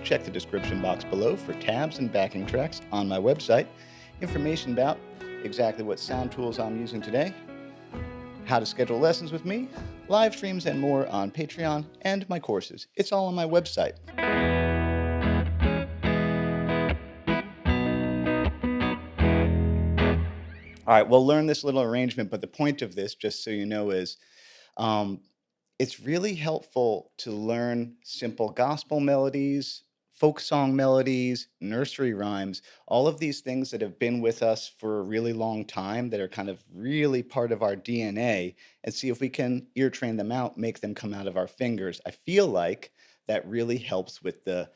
check the description box below for tabs and backing tracks on my website, information about exactly what sound tools I'm using today, how to schedule lessons with me, live streams, and more on Patreon and my courses. It's all on my website. All right, we'll learn this little arrangement, but the point of this, just so you know, is it's really helpful to learn simple gospel melodies, folk song melodies, nursery rhymes, all of these things that have been with us for a really long time that are kind of really part of our DNA, and see if we can ear train them out, make them come out of our fingers. I feel like that really helps with the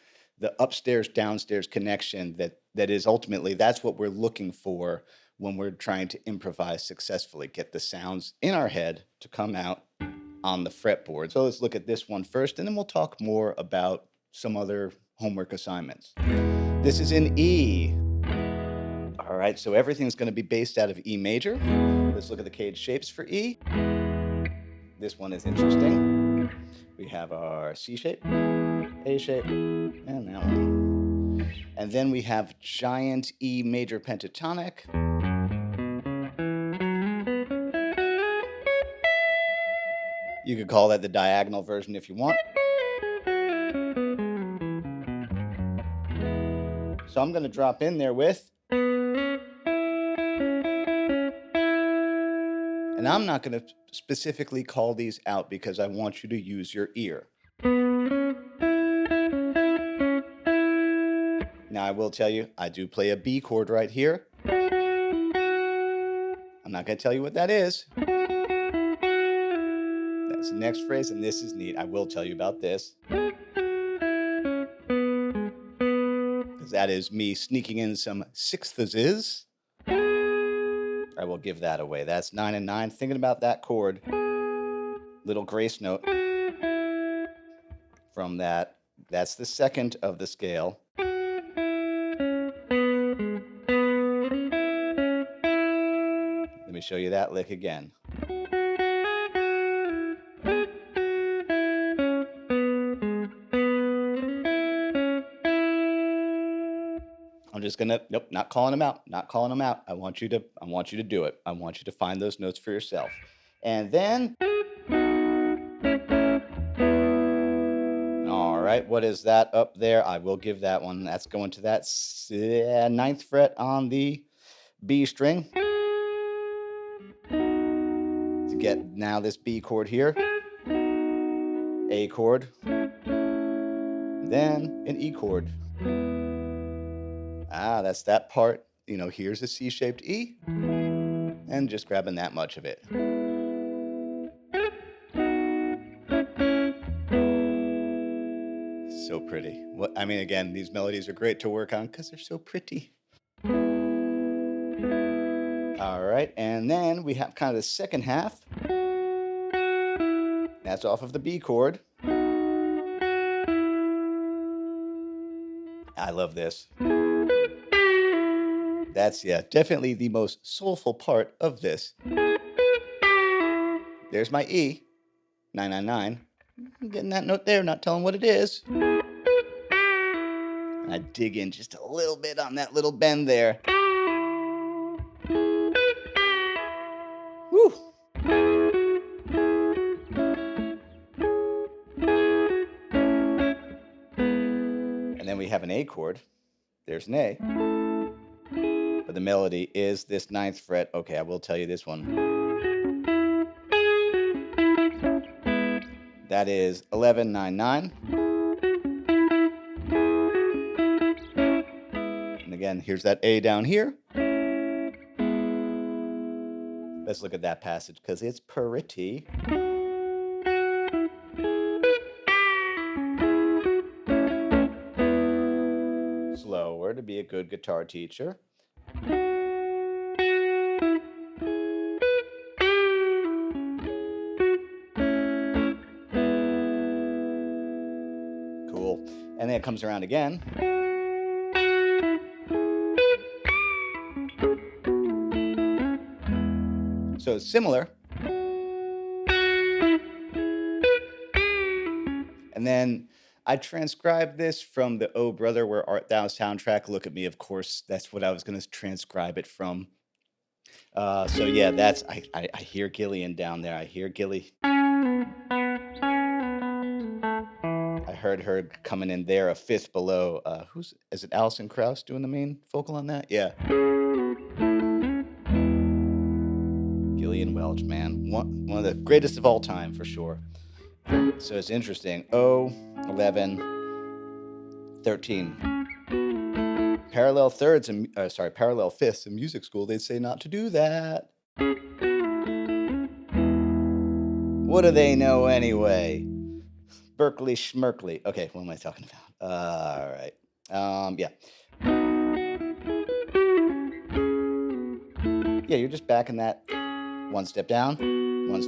upstairs downstairs connection that is ultimately, that's what we're looking for when we're trying to improvise successfully, get the sounds in our head to come out on the fretboard. So let's look at this one first, and then we'll talk more about some other homework assignments. This is in E. All right, so everything's going to be based out of E major. Let's look at the cage shapes for E. This one is interesting. We have our C shape, A shape, and that one. And then we have giant E major pentatonic. You could call that the diagonal version if you want. So I'm going to drop in there with, and I'm not going to specifically call these out because I want you to use your ear. Now I will tell you, I do play a B chord right here. I'm not going to tell you what that is. That's the next phrase, and this is neat. I will tell you about this. Because that is me sneaking in some sixths. I will give that away. That's 9 and 9. Thinking about that chord, little grace note from that. That's the second of the scale. Let me show you that lick again. I'm just gonna, nope, not calling them out, not calling them out. I want you to do it. I want you to find those notes for yourself. And then, all right, what is that up there? I will give that one. That's going to that 9th fret on the B string. To get now this B chord here, A chord, then an E chord. That's that part. You know, here's a C-shaped E, and just grabbing that much of it. So pretty. I mean, again, these melodies are great to work on because they're so pretty. All right, and then we have kind of the second half. That's off of the B chord. I love this. That's, yeah, definitely the most soulful part of this. There's my E, 999. I'm getting that note there, not telling what it is. And I dig in just a little bit on that little bend there. Woo! And then we have an A chord. There's an A. But the melody is this 9th fret. Okay, I will tell you this one. That is 1199. And again, here's that A down here. Let's look at that passage because it's pretty. Slower to be a good guitar teacher. Cool. And then it comes around again. So it's similar. And then I transcribed this from the "Oh Brother, Where Art Thou" soundtrack. Look at me, of course, that's what I was gonna transcribe it from. So yeah, that's I hear Gillian down there. I hear Gilly. I heard her coming in there a fifth below. Who's is it? Alison Krauss doing the main vocal on that? Yeah, Gillian Welch, man, one of the greatest of all time for sure. So it's interesting. Oh, 11, 13. Parallel thirds and parallel fifths in music school. They'd say not to do that. What do they know anyway? Berkeley Schmerkley. Okay, what am I talking about? All right. Yeah. Yeah, you're just backing that one step down, and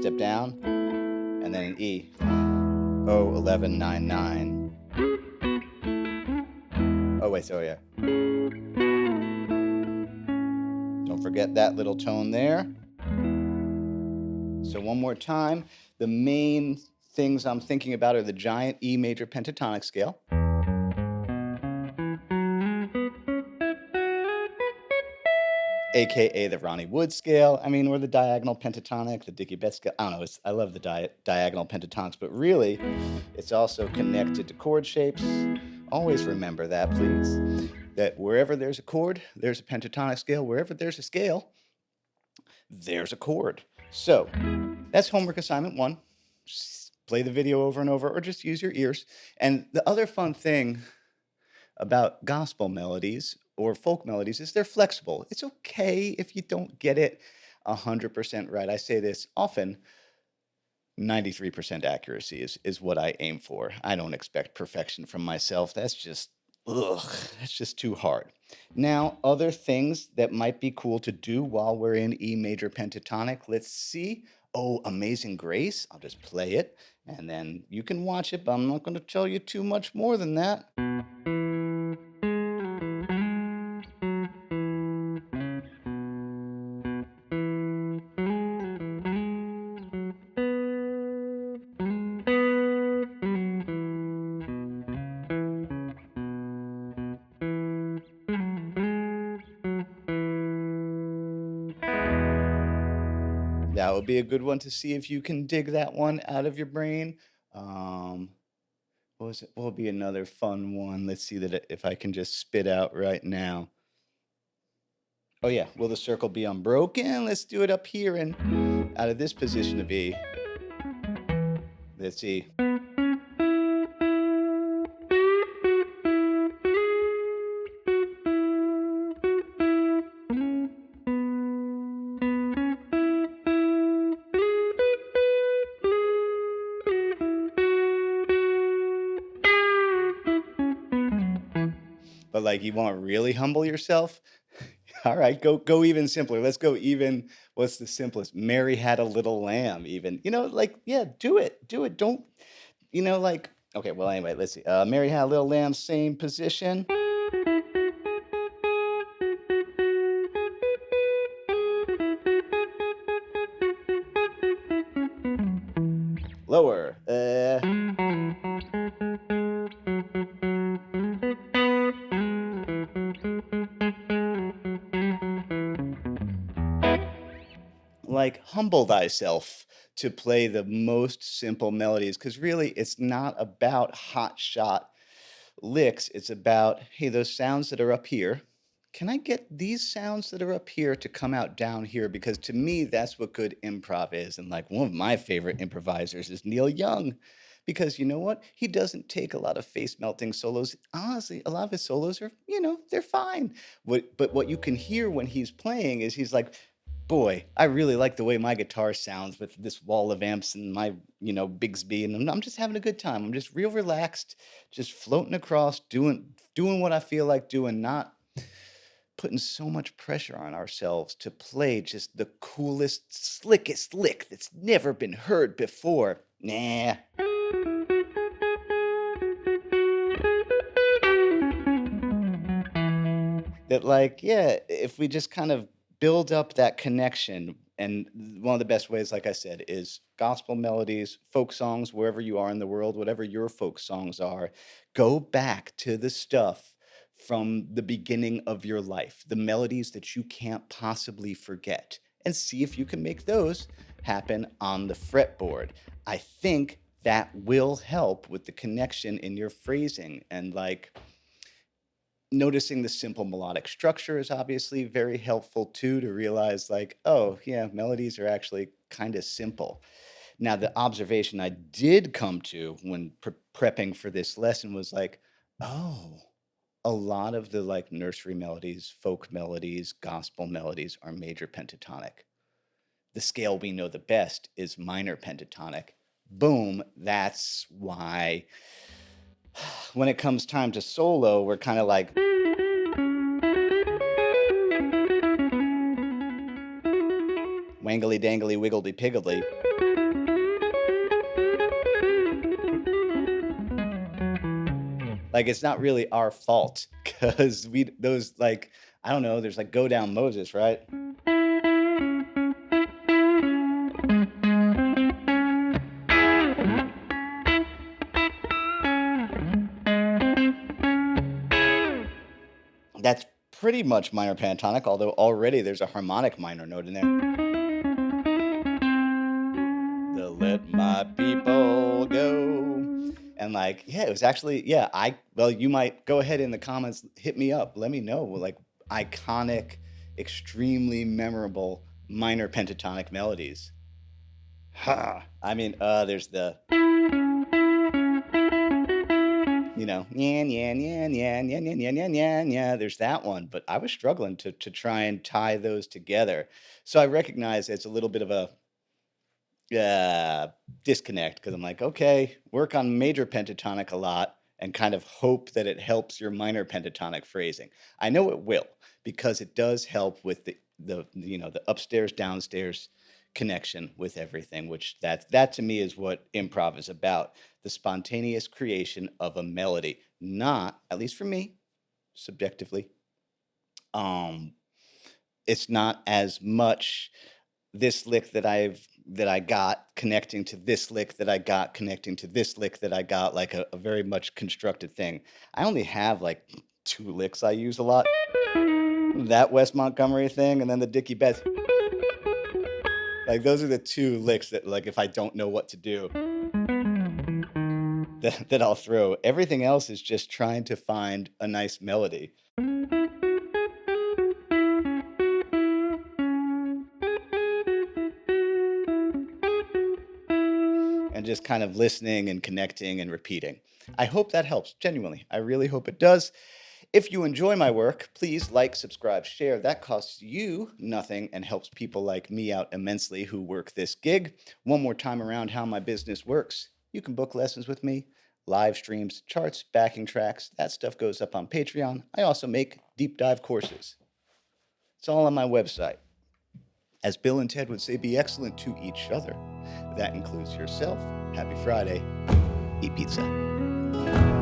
then an E. Oh, 11, 9, 9. Oh, wait, so yeah. Don't forget that little tone there. So one more time, the main things I'm thinking about are the giant E major pentatonic scale. AKA the Ronnie Wood scale. I mean, or the diagonal pentatonic, the Dickie Betts scale. I don't know, I love the diagonal pentatonics, but really, it's also connected to chord shapes. Always remember that, please. That wherever there's a chord, there's a pentatonic scale. Wherever there's a scale, there's a chord. So, that's homework assignment 1. Just play the video over and over, or just use your ears. And the other fun thing about gospel melodies or folk melodies is they're flexible. It's okay if you don't get it 100% right. I say this often. 93% accuracy is what I aim for. I don't expect perfection from myself. That's just too hard. Now, other things that might be cool to do while we're in E major pentatonic. Let's see. Oh, Amazing Grace. I'll just play it and then you can watch it, but I'm not going to tell you too much more than that. That would be a good one to see if you can dig that one out of your brain. What was it? What would be another fun one? Let's see that if I can just spit out right now. Oh yeah, will the circle be unbroken? Let's do it up here and out of this position of E. Let's see. But like you want to really humble yourself? All right, go even simpler. Let's go even. What's the simplest? Mary had a little lamb. Even like yeah, do it. Don't like okay. Well, anyway, let's see. Mary had a little lamb. Same position. Lower. Like humble thyself to play the most simple melodies, because really it's not about hot shot licks. It's about, hey, those sounds that are up here, can I get these sounds that are up here to come out down here? Because to me, that's what good improv is. And like one of my favorite improvisers is Neil Young. Because you know what? He doesn't take a lot of face melting solos. Honestly, a lot of his solos are, they're fine. But what you can hear when he's playing is he's like, boy, I really like the way my guitar sounds with this wall of amps and my, Bigsby, and I'm just having a good time. I'm just real relaxed, just floating across, doing what I feel like doing, not putting so much pressure on ourselves to play just the coolest, slickest lick that's never been heard before. Nah. That like, yeah, if we just kind of build up that connection And one of the best ways, like I said, is gospel melodies, folk songs, wherever you are in the world, whatever your folk songs are, go back to the stuff from the beginning of your life, the melodies that you can't possibly forget, and see if you can make those happen on the fretboard. I think that will help with the connection in your phrasing. And like noticing the simple melodic structure is obviously very helpful too, to realize like, oh yeah, melodies are actually kind of simple. Now, the observation I did come to when prepping for this lesson was like, oh, a lot of the like nursery melodies, folk melodies, gospel melodies are major pentatonic. The scale we know the best is minor pentatonic. Boom, that's why when it comes time to solo, we're kind of like wangly dangly wiggledy piggledy. Like, it's not really our fault, because those, like, I don't know, there's like Go Down Moses, right? That's pretty much minor pentatonic, although already there's a harmonic minor note in there. The let my people go. And like, yeah, it was actually, yeah, well, you might go ahead in the comments, hit me up, let me know, like, iconic, extremely memorable minor pentatonic melodies. I mean, there's the, you know, yeah, yeah, yeah, yeah, yeah, yeah, yeah, yeah, yeah, yeah. There's that one, but I was struggling to try and tie those together. So I recognize it's a little bit of a disconnect, because I'm like, okay, work on major pentatonic a lot and kind of hope that it helps your minor pentatonic phrasing. I know it will, because it does help with the you know, the upstairs downstairs connection with everything, which that to me is what improv is about, the spontaneous creation of a melody, not, at least for me, subjectively, it's not as much this lick that I got connecting to this lick that I got connecting to this lick that I got, like a very much constructed thing. I only have like 2 licks I use a lot. That West Montgomery thing, and then the Dickie Betts. Like, those are the 2 licks that, like, if I don't know what to do, that I'll throw. Everything else is just trying to find a nice melody. And just kind of listening and connecting and repeating. I hope that helps, genuinely. I really hope it does. If you enjoy my work, please like, subscribe, share. That costs you nothing and helps people like me out immensely who work this gig. One more time around how my business works. You can book lessons with me, live streams, charts, backing tracks. That stuff goes up on Patreon. I also make deep dive courses. It's all on my website. As Bill and Ted would say, be excellent to each other. That includes yourself. Happy Friday. Eat pizza.